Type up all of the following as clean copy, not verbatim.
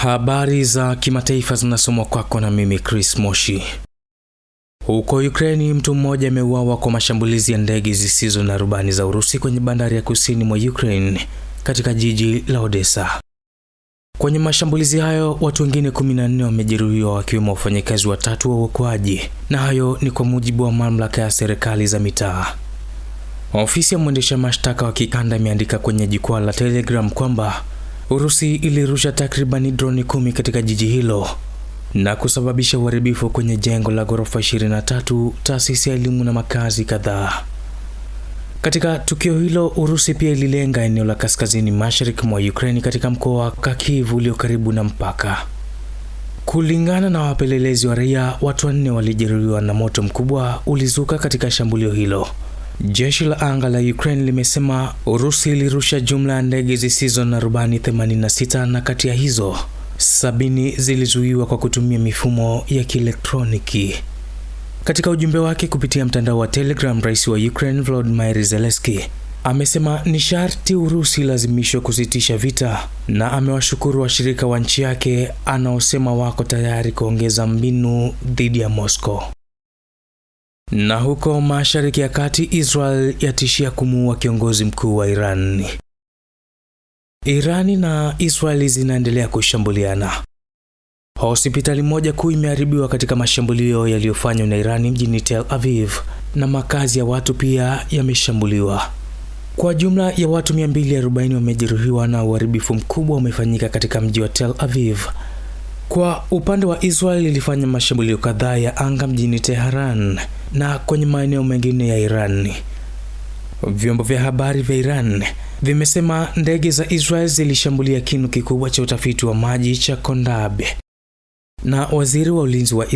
Habari za kimataifa zinasomwa kwako na mimi Chris Moshi. Huko Ukraine, mtu mmoja ameuawa kwa mashambulizi ya ndege zisizo na rubani za Urusi kwenye bandari ya kusini mwa Ukraine katika jiji la Odessa. Kwenye mashambulizi hayo, watu wengine 14 wamejeruhiwa wakiwemo wafanyakazi watatu wa uokoaji, na hayo ni kwa mujibu wa mamlaka ya serikali za mitaa. Ofisi ya mwendesha mashtaka wa kikanda imeandika kwenye jukwaa la Telegram kwamba Urusi ilirusha takriban droni 10 katika jiji hilo na kusababisha uharibifu kwenye jengo la ghorofa 23, taasisi ya elimu na makazi kadhaa. Katika tukio hilo, Urusi pia ililenga eneo la kaskazini mashariki mwa Ukraine katika mkoa wa Kharkiv ulio karibu na mpaka. Kulingana na wapelelezi wa raia, watu 4 walijeruhiwa na moto mkubwa ulizuka katika shambulio hilo. Jeshi la anga la Ukraine limesema Urusi ilirusha jumla ya ndege zisizo na rubani 86 na kati ya hizo 70 zilizuiwa kwa kutumia mifumo ya kielektroniki. Katika ujumbe wake kupitia mtandao wa Telegram, Rais wa Ukraine Volodymyr Zelensky amesema ni sharti Urusi lazimishwe kusitisha vita, na amewashukuru washirika wa nchi yake anaosema wako tayari kuongeza mbinu dhidi ya Moscow. Na huko Mashariki ya Kati, Israel yatishia kumuua kiongozi mkuu wa Iran. Irani na Israeli zinaendelea kushambuliana. Hospitali moja kuu imeharibiwa katika mashambulio yaliyofanywa na Irani mjini Tel Aviv, na makazi ya watu pia yameshambuliwa. Kwa jumla ya watu 240 wamejeruhiwa na uharibifu mkubwa umefanyika katika mji wa Tel Aviv. Kwa upande wa Israel, ilifanya mashambulio kadhaa ya anga mjini Tehran na kwenye maeneo mengine ya Iran. Vyombo vya habari vya Iran vimesema ndege za Israel zilishambulia kinu kikubwa cha utafiti wa maji cha Kondab. Na waziri wa ulinzi wa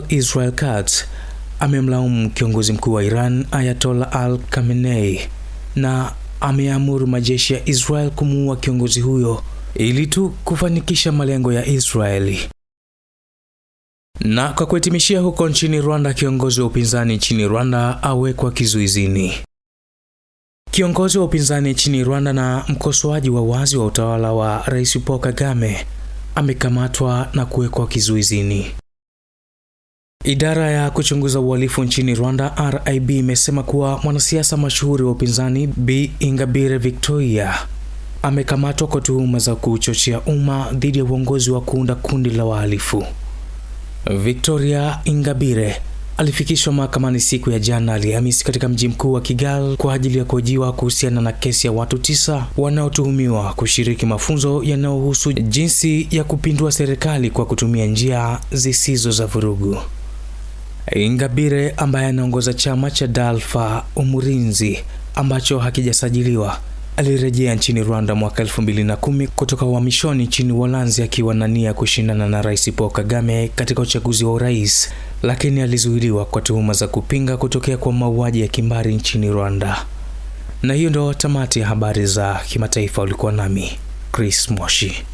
Israel Katz amemlaumu kiongozi mkuu wa Iran Ayatollah Al-Khamenei na ameamuru majeshi ya Israel kumuua kiongozi huyo ili tu kufanikisha malengo ya Israeli. Na kwa kuhitimishia, huko nchini Rwanda, kiongozi wa upinzani nchini Rwanda awekwa kizuizini. Kiongozi wa upinzani nchini Rwanda na mkosoaji wa wazi wa utawala wa Rais Paul Kagame amekamatwa na kuwekwa kizuizini. Idara ya kuchunguza uhalifu nchini Rwanda RIB imesema kuwa mwanasiasa mashuhuri wa upinzani Bi Ingabire Victoire amekamatwa kwa tuhuma za kuchochea umma dhidi ya uongozi wa kuunda kundi la wahalifu. Victoria Ingabire alifikishwa mahakamani siku ya jana Alhamisi katika mji mkuu wa Kigali kwa ajili ya kuhojiwa kuhusiana na kesi ya watu 9 wanaotuhumiwa kushiriki mafunzo yanayohusu jinsi ya kupindua serikali kwa kutumia njia zisizo za vurugu. Ingabire, ambaye anaongoza chama cha Dalfa Umurinzi ambacho hakijasajiliwa, alirejea nchini Rwanda mwaka 2010 kutoka uhamishoni nchini Uholanzi akiwa na nia kushindana na Rais Paul Kagame katika uchaguzi wa urais, lakini alizuiliwa kwa tuhuma za kupinga kutokea kwa mauaji ya kimbari nchini Rwanda. Na hiyo ndo tamati ya habari za kimataifa. Ulikuwa nami Chris Moshi.